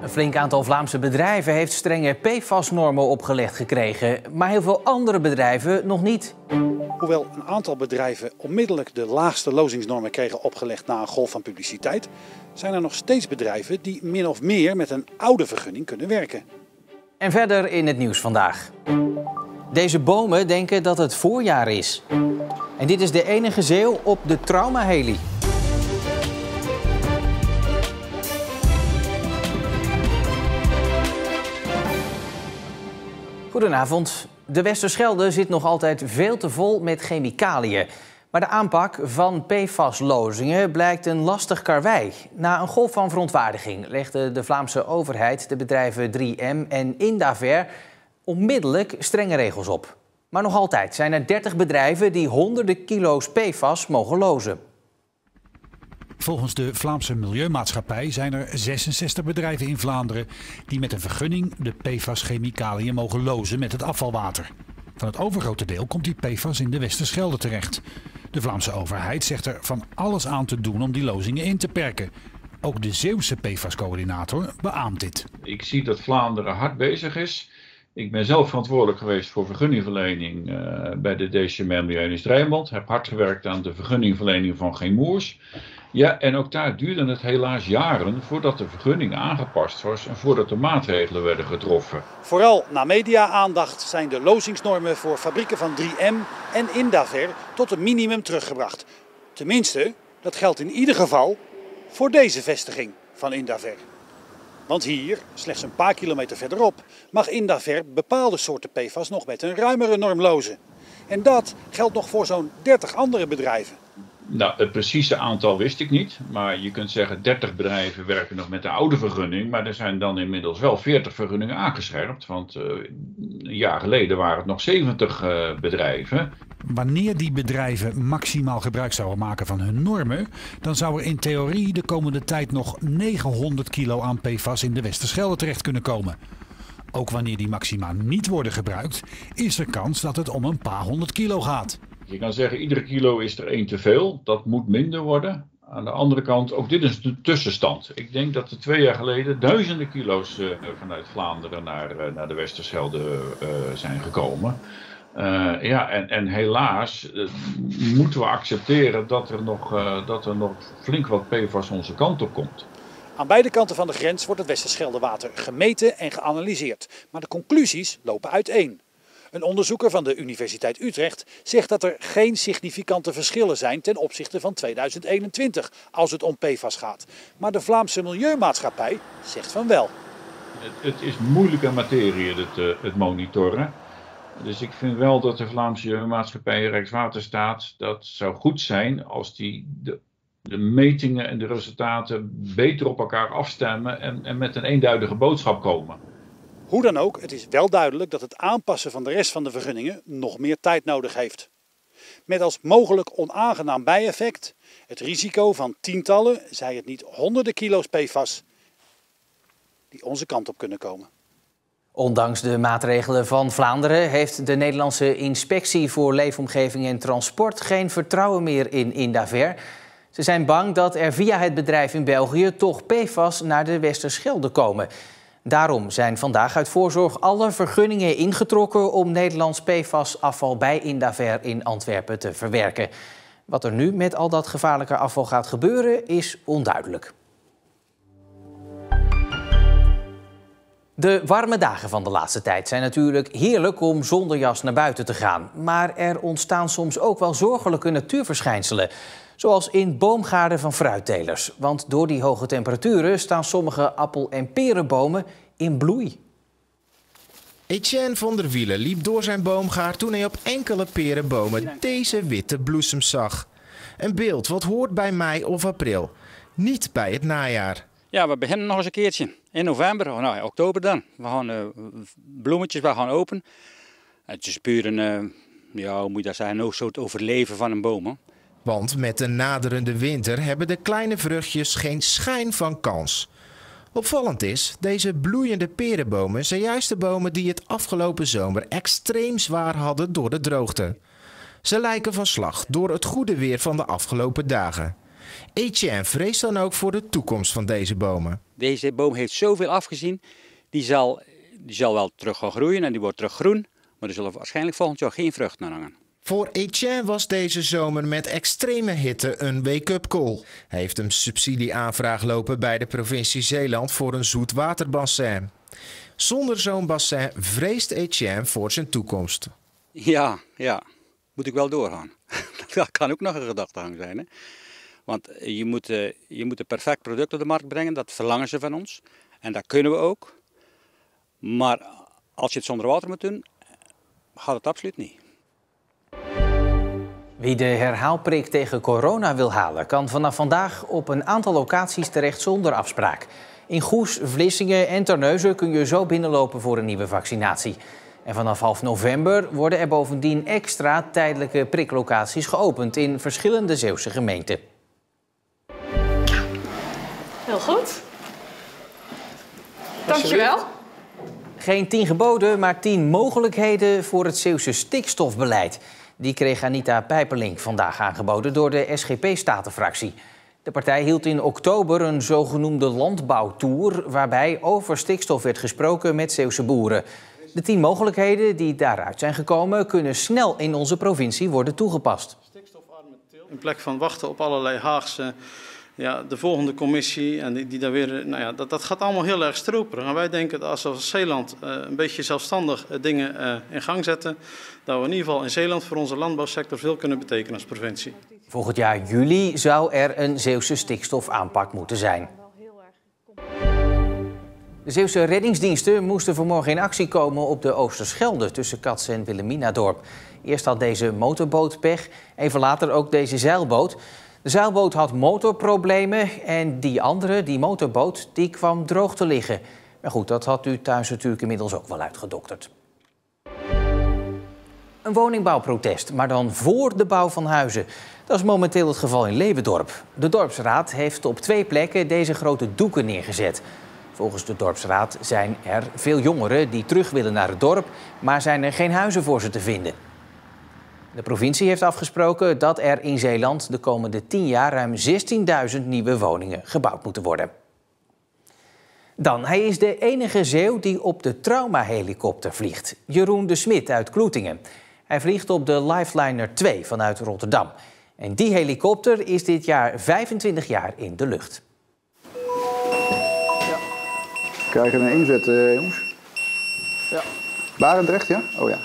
Een flink aantal Vlaamse bedrijven heeft strenge PFAS-normen opgelegd gekregen, maar heel veel andere bedrijven nog niet. Hoewel een aantal bedrijven onmiddellijk de laagste lozingsnormen kregen opgelegd na een golf van publiciteit, zijn er nog steeds bedrijven die min of meer met een oude vergunning kunnen werken. En verder in het nieuws vandaag. Deze bomen denken dat het voorjaar is. En dit is de enige zeeuw op de traumaheli. Goedenavond. De Westerschelde zit nog altijd veel te vol met chemicaliën. Maar de aanpak van PFAS-lozingen blijkt een lastig karwei. Na een golf van verontwaardiging legde de Vlaamse overheid de bedrijven 3M en Indaver onmiddellijk strenge regels op. Maar nog altijd zijn er 30 bedrijven die honderden kilo's PFAS mogen lozen. Volgens de Vlaamse Milieumaatschappij zijn er 66 bedrijven in Vlaanderen die met een vergunning de PFAS-chemicaliën mogen lozen met het afvalwater. Van het overgrote deel komt die PFAS in de Westerschelde terecht. De Vlaamse overheid zegt er van alles aan te doen om die lozingen in te perken. Ook de Zeeuwse PFAS-coördinator beaamt dit. Ik zie dat Vlaanderen hard bezig is. Ik ben zelf verantwoordelijk geweest voor vergunningverlening bij de DCMR Milieuindustriebond. Heb hard gewerkt aan de vergunningverlening van Chemours. Ja, en ook daar duurde het helaas jaren voordat de vergunning aangepast was en voordat de maatregelen werden getroffen. Vooral na media-aandacht zijn de lozingsnormen voor fabrieken van 3M en Indaver tot een minimum teruggebracht. Tenminste, dat geldt in ieder geval voor deze vestiging van Indaver. Want hier, slechts een paar kilometer verderop, mag Indaver bepaalde soorten PFAS nog met een ruimere norm lozen. En dat geldt nog voor zo'n 30 andere bedrijven. Nou, het precieze aantal wist ik niet, maar je kunt zeggen 30 bedrijven werken nog met de oude vergunning, maar er zijn dan inmiddels wel 40 vergunningen aangescherpt, want een jaar geleden waren het nog 70 bedrijven. Wanneer die bedrijven maximaal gebruik zouden maken van hun normen, dan zou er in theorie de komende tijd nog 900 kilo aan PFAS in de Westerschelde terecht kunnen komen. Ook wanneer die maxima niet worden gebruikt, is er kans dat het om een paar 100 kilo gaat. Je kan zeggen, iedere kilo is er 1 te veel. Dat moet minder worden. Aan de andere kant, ook dit is de tussenstand. Ik denk dat er 2 jaar geleden duizenden kilo's vanuit Vlaanderen naar de Westerschelde zijn gekomen. En helaas moeten we accepteren dat er nog flink wat PFAS onze kant op komt. Aan beide kanten van de grens wordt het Westerscheldewater gemeten en geanalyseerd. Maar de conclusies lopen uiteen. Een onderzoeker van de Universiteit Utrecht zegt dat er geen significante verschillen zijn ten opzichte van 2021 als het om PFAS gaat. Maar de Vlaamse Milieumaatschappij zegt van wel. Het is moeilijke materie, het monitoren. Dus ik vind wel dat de Vlaamse Milieumaatschappij Rijkswaterstaat, dat zou goed zijn als die de metingen en de resultaten beter op elkaar afstemmen en met een eenduidige boodschap komen. Hoe dan ook, het is wel duidelijk dat het aanpassen van de rest van de vergunningen nog meer tijd nodig heeft. Met als mogelijk onaangenaam bijeffect het risico van tientallen, zij het niet honderden kilo's PFAS, die onze kant op kunnen komen. Ondanks de maatregelen van Vlaanderen heeft de Nederlandse Inspectie voor Leefomgeving en Transport geen vertrouwen meer in Indaver. Ze zijn bang dat er via het bedrijf in België toch PFAS naar de Westerschelde komen. Daarom zijn vandaag uit voorzorg alle vergunningen ingetrokken om Nederlands PFAS-afval bij Indaver in Antwerpen te verwerken. Wat er nu met al dat gevaarlijke afval gaat gebeuren is onduidelijk. De warme dagen van de laatste tijd zijn natuurlijk heerlijk om zonder jas naar buiten te gaan. Maar er ontstaan soms ook wel zorgelijke natuurverschijnselen. Zoals in boomgaarden van fruittelers. Want door die hoge temperaturen staan sommige appel- en perenbomen in bloei. Etienne van der Wielen liep door zijn boomgaard toen hij op enkele perenbomen deze witte bloesems zag. Een beeld wat hoort bij mei of april, niet bij het najaar. Ja, we beginnen nog eens een keertje in november, nou oktober dan. We gaan bloemetjes gaan open. Het is puur een, hoe moet je dat zeggen, een soort overleven van een boom. Hè? Want met de naderende winter hebben de kleine vruchtjes geen schijn van kans. Opvallend is, deze bloeiende perenbomen zijn juist de bomen die het afgelopen zomer extreem zwaar hadden door de droogte. Ze lijken van slag door het goede weer van de afgelopen dagen. Etienne vreest dan ook voor de toekomst van deze bomen. Deze boom heeft zoveel afgezien, die zal wel terug gaan groeien en die wordt terug groen. Maar er zullen waarschijnlijk volgend jaar geen vruchten aan hangen. Voor Etienne was deze zomer met extreme hitte een wake-up call. Hij heeft een subsidieaanvraag lopen bij de provincie Zeeland voor een zoetwaterbassin. Zonder zo'n bassin vreest Etienne voor zijn toekomst. Ja, moet ik wel doorgaan. Dat kan ook nog een gedachtegang zijn. Hè? Want je moet een perfect product op de markt brengen, dat verlangen ze van ons. En dat kunnen we ook. Maar als je het zonder water moet doen, gaat het absoluut niet. Wie de herhaalprik tegen corona wil halen, kan vanaf vandaag op een aantal locaties terecht zonder afspraak. In Goes, Vlissingen en Terneuzen kun je zo binnenlopen voor een nieuwe vaccinatie. En vanaf half november worden er bovendien extra tijdelijke priklocaties geopend in verschillende Zeeuwse gemeenten. Heel goed. Dankjewel. Geen 10 geboden, maar 10 mogelijkheden voor het Zeeuwse stikstofbeleid. Die kreeg Anita Pijperlink vandaag aangeboden door de SGP-statenfractie. De partij hield in oktober een zogenoemde landbouwtour, waarbij over stikstof werd gesproken met Zeeuwse boeren. De 10 mogelijkheden die daaruit zijn gekomen kunnen snel in onze provincie worden toegepast. Stikstofarme teelt. In plek van wachten op allerlei Haagse, de volgende commissie en die daar weer, dat gaat allemaal heel erg stroperig. En wij denken dat als we als Zeeland een beetje zelfstandig dingen in gang zetten, dat we in ieder geval in Zeeland voor onze landbouwsector veel kunnen betekenen als provincie. Volgend jaar juli zou er een Zeeuwse stikstofaanpak moeten zijn. De Zeeuwse reddingsdiensten moesten vanmorgen in actie komen op de Oosterschelde tussen Katsen en Wilhelminadorp. Eerst had deze motorboot pech, even later ook deze zeilboot. De zeilboot had motorproblemen en die motorboot, die kwam droog te liggen. Maar goed, dat had u thuis natuurlijk inmiddels ook wel uitgedokterd. Een woningbouwprotest, maar dan voor de bouw van huizen. Dat is momenteel het geval in Leeuwendorp. De dorpsraad heeft op 2 plekken deze grote doeken neergezet. Volgens de dorpsraad zijn er veel jongeren die terug willen naar het dorp, maar zijn er geen huizen voor ze te vinden. De provincie heeft afgesproken dat er in Zeeland de komende 10 jaar ruim 16.000 nieuwe woningen gebouwd moeten worden. Dan, hij is de enige Zeeuw die op de traumahelikopter vliegt. Jeroen de Smit uit Kloetingen. Hij vliegt op de Lifeliner 2 vanuit Rotterdam. En die helikopter is dit jaar 25 jaar in de lucht. Ja. We krijgen een inzet, jongens. Ja. Barendrecht, ja? Oh ja.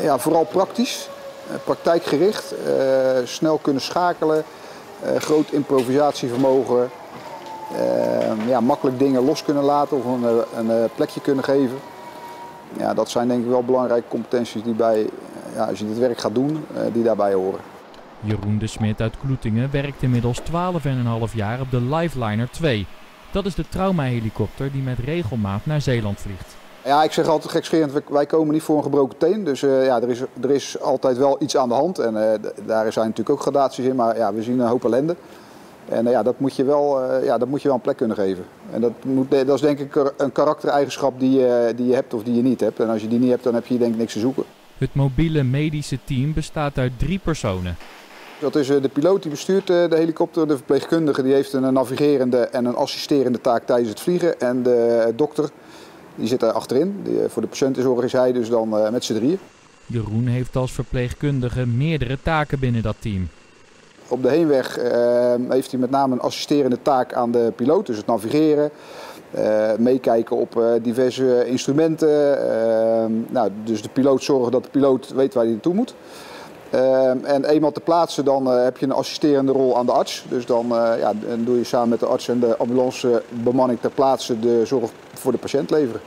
Ja, vooral praktisch, praktijkgericht, snel kunnen schakelen, groot improvisatievermogen, makkelijk dingen los kunnen laten of een plekje kunnen geven. Ja, dat zijn denk ik wel belangrijke competenties die als je dit werk gaat doen, die daarbij horen. Jeroen de Smit uit Kloetingen werkt inmiddels 12,5 jaar op de Lifeliner 2. Dat is de traumahelikopter die met regelmaat naar Zeeland vliegt. Ja, ik zeg altijd gekscherend, wij komen niet voor een gebroken teen. Dus er is altijd wel iets aan de hand. En daar zijn natuurlijk ook gradaties in, maar we zien een hoop ellende. En dat moet je wel een plek kunnen geven. En dat is denk ik een karaktereigenschap die je hebt of die je niet hebt. En als je die niet hebt, dan heb je denk ik niks te zoeken. Het mobiele medische team bestaat uit 3 personen. Dat is de piloot die bestuurt de helikopter, de verpleegkundige die heeft een navigerende en een assisterende taak tijdens het vliegen. En de dokter die zit daar achterin. Voor de patiëntenzorg is hij dus dan met z'n 3. Jeroen heeft als verpleegkundige meerdere taken binnen dat team. Op de heenweg heeft hij met name een assisterende taak aan de piloot, dus het navigeren. Meekijken op diverse instrumenten. Dus de piloot zorgen dat de piloot weet waar hij naartoe moet. En eenmaal te plaatsen, dan heb je een assisterende rol aan de arts. Dus dan doe je samen met de arts en de ambulancebemanning ter plaatse de zorg voor de patiënt leveren.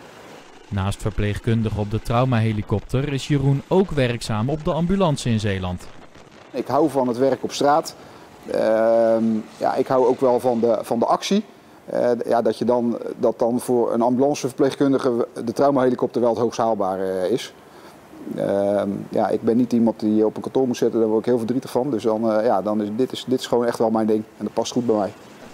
Naast verpleegkundige op de traumahelikopter is Jeroen ook werkzaam op de ambulance in Zeeland. Ik hou van het werk op straat. Ik hou ook wel van de actie. Dat dan voor een ambulanceverpleegkundige de traumahelikopter wel het hoogst haalbare is. Ik ben niet iemand die op een kantoor moet zetten, daar word ik heel verdrietig van. Dus dit is gewoon echt wel mijn ding en dat past goed bij mij.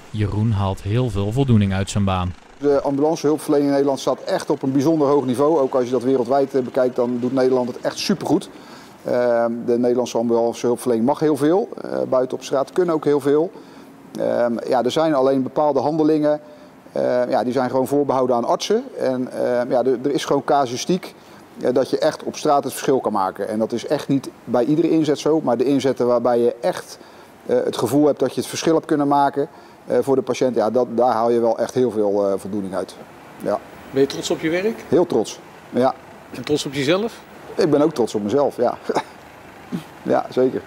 Jeroen haalt heel veel voldoening uit zijn baan. De ambulancehulpverlening in Nederland staat echt op een bijzonder hoog niveau. Ook als je dat wereldwijd bekijkt, dan doet Nederland het echt supergoed. De Nederlandse ambulance hulpverlening mag heel veel. Buiten op straat kunnen ook heel veel. Ja, er zijn alleen bepaalde handelingen, die zijn gewoon voorbehouden aan artsen. En er is gewoon casuïstiek dat je echt op straat het verschil kan maken. En dat is echt niet bij iedere inzet zo, maar de inzetten waarbij je echt het gevoel hebt dat je het verschil hebt kunnen maken voor de patiënt, daar haal je wel echt heel veel voldoening uit. Ja. Ben je trots op je werk? Heel trots, ja. En trots op jezelf? Ik ben ook trots op mezelf, ja. Ja, zeker.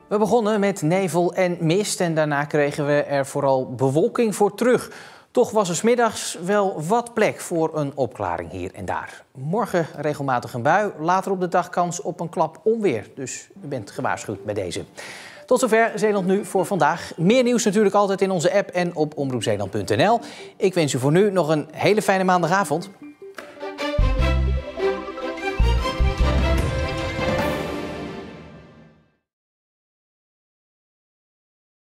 We begonnen met nevel en mist en daarna kregen we er vooral bewolking voor terug. Toch was er 's middags wel wat plek voor een opklaring hier en daar. Morgen regelmatig een bui, later op de dag kans op een klap onweer. Dus u bent gewaarschuwd bij deze. Tot zover Zeeland Nu voor vandaag. Meer nieuws natuurlijk altijd in onze app en op omroepzeeland.nl. Ik wens u voor nu nog een hele fijne maandagavond.